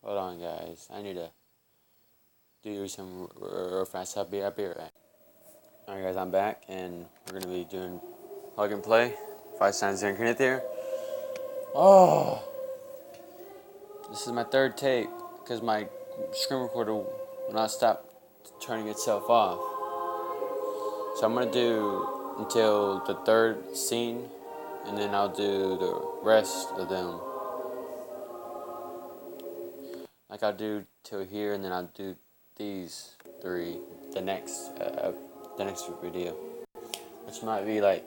Hold on, guys. I need to do some real fast. I'll be right back. Alright, guys, I'm back, and we're going to be doing plug and play. 5 signs of incarnate there. Oh! This is my third take, because my screen recorder will not stop turning itself off. So I'm going to do until the third scene, and then I'll do the rest of them. Like I'll do till here, and then I'll do these 3 the next video, which might be like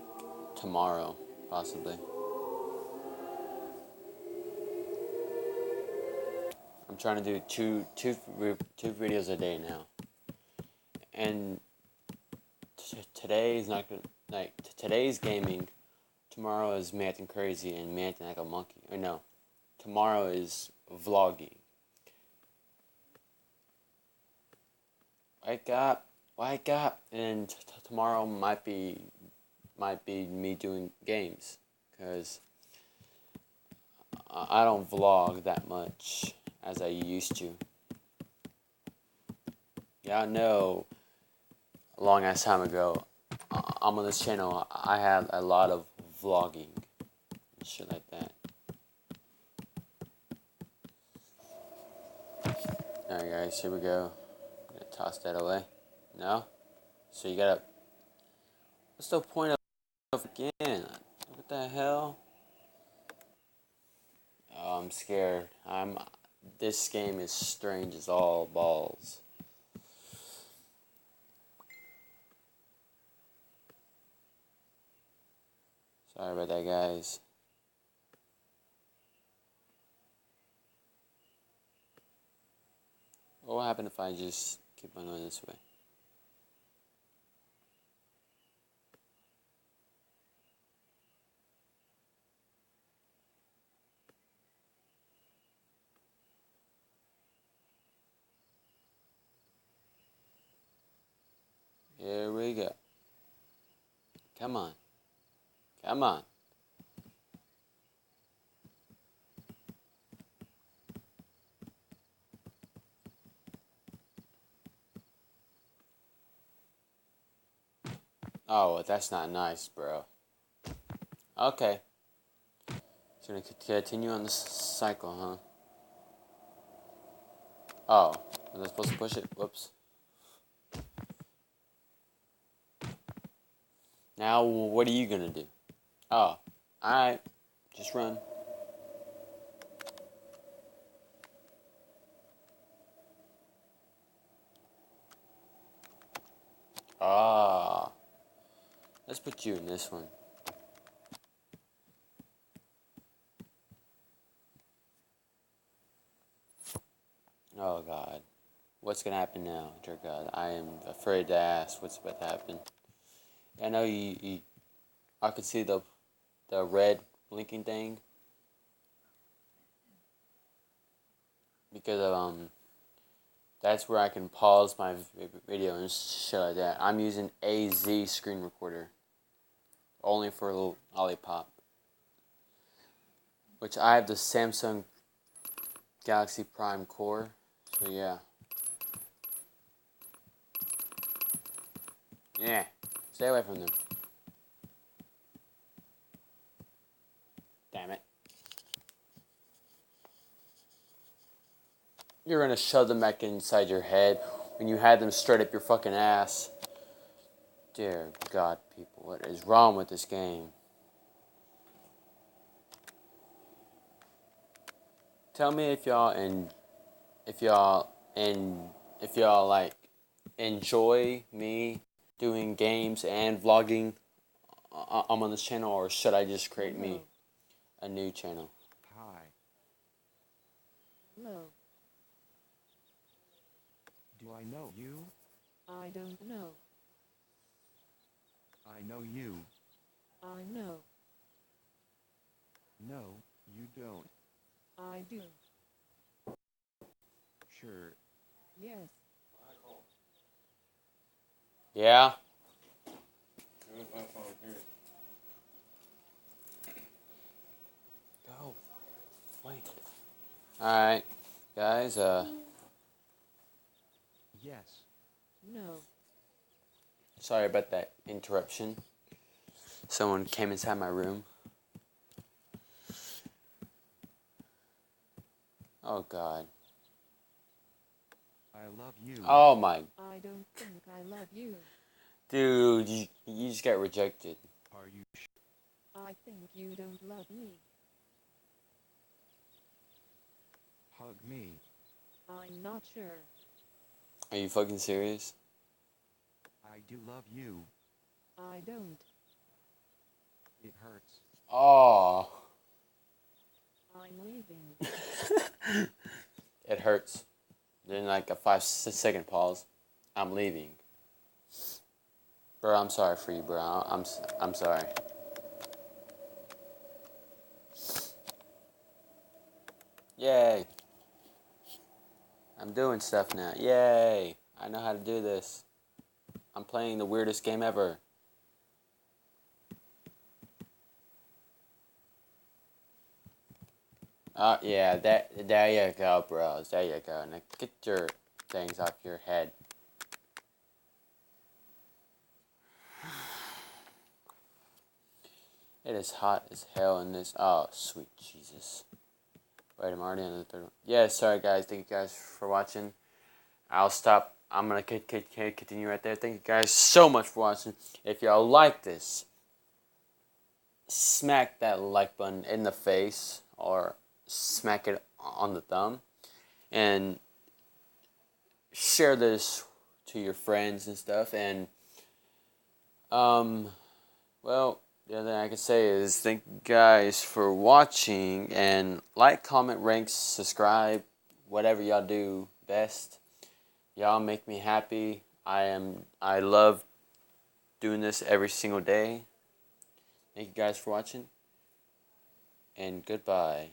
tomorrow, possibly. I'm trying to do two videos a day now, and today is not gonna, like, today's gaming. Tomorrow is me acting crazy and me acting like a monkey. Or no, tomorrow is vlogging. Wake up, and tomorrow might be me doing games, because I don't vlog that much as I used to. Yeah, I know. A long ass time ago, I'm on this channel. I had a lot of vlogging and shit like that. Alright, guys, here we go. I'm gonna toss that away. No? So you gotta. What's the point of again? What the hell? Oh, I'm scared. This game is strange as all balls. Sorry about that, guys. What will happen if I just keep on going this way? Here we go. Come on. Come on. Oh, that's not nice, bro. Okay. So we're gonna continue on this cycle, huh? Oh, was I supposed to push it? Whoops. Now, what are you gonna do? Oh, alright. Just run. Ah. Let's put you in this one. Oh, God. What's gonna happen now, dear God? I am afraid to ask what's about to happen. I know I could see the red blinking thing, because of, that's where I can pause my video and shit like that. I'm using AZ screen recorder, only for a little lollipop, which I have the Samsung Galaxy Prime Core, so yeah. Yeah, stay away from them. Damn it. You're gonna shove them back inside your head when you had them straight up your fucking ass. Dear God, people, what is wrong with this game? Tell me if y'all like enjoy me doing games and vlogging. I'm on this channel, or should I just create me a new channel? Hi. Hello. Do I know you? I don't know. I know you. I know. No, you don't. I do. Sure. Yes. Yeah? Go. Wait. Alright. Guys, Yes. No. sorry about that interruption. Someone came inside my room. Oh, God. I love you. Oh, my. I don't think I love you. Dude, you just got rejected. Are you I think you don't love me. hug me? I'm not sure. Are you fucking serious? I do love you. I don't. It hurts. Oh. I'm leaving. It hurts. Then like a 5 second pause. I'm leaving. Bro, I'm sorry for you, bro. I'm sorry. Yay. I'm doing stuff now. Yay. I know how to do this. I'm playing the weirdest game ever. Yeah, there you go, bros. There you go. Now get your things off your head. It is hot as hell in this. Oh, sweet Jesus. Wait, I'm already on the third one. Yeah, sorry guys. Thank you guys for watching. I'll stop. I'm going to continue right there. Thank you guys so much for watching. If y'all like this, smack that like button in the face or smack it on the thumb. And share this to your friends and stuff. And, well, the other thing I can say is thank you guys for watching. And like, comment, rank, subscribe, whatever y'all do best. Y'all make me happy. I love doing this every single day. Thank you guys for watching. And goodbye.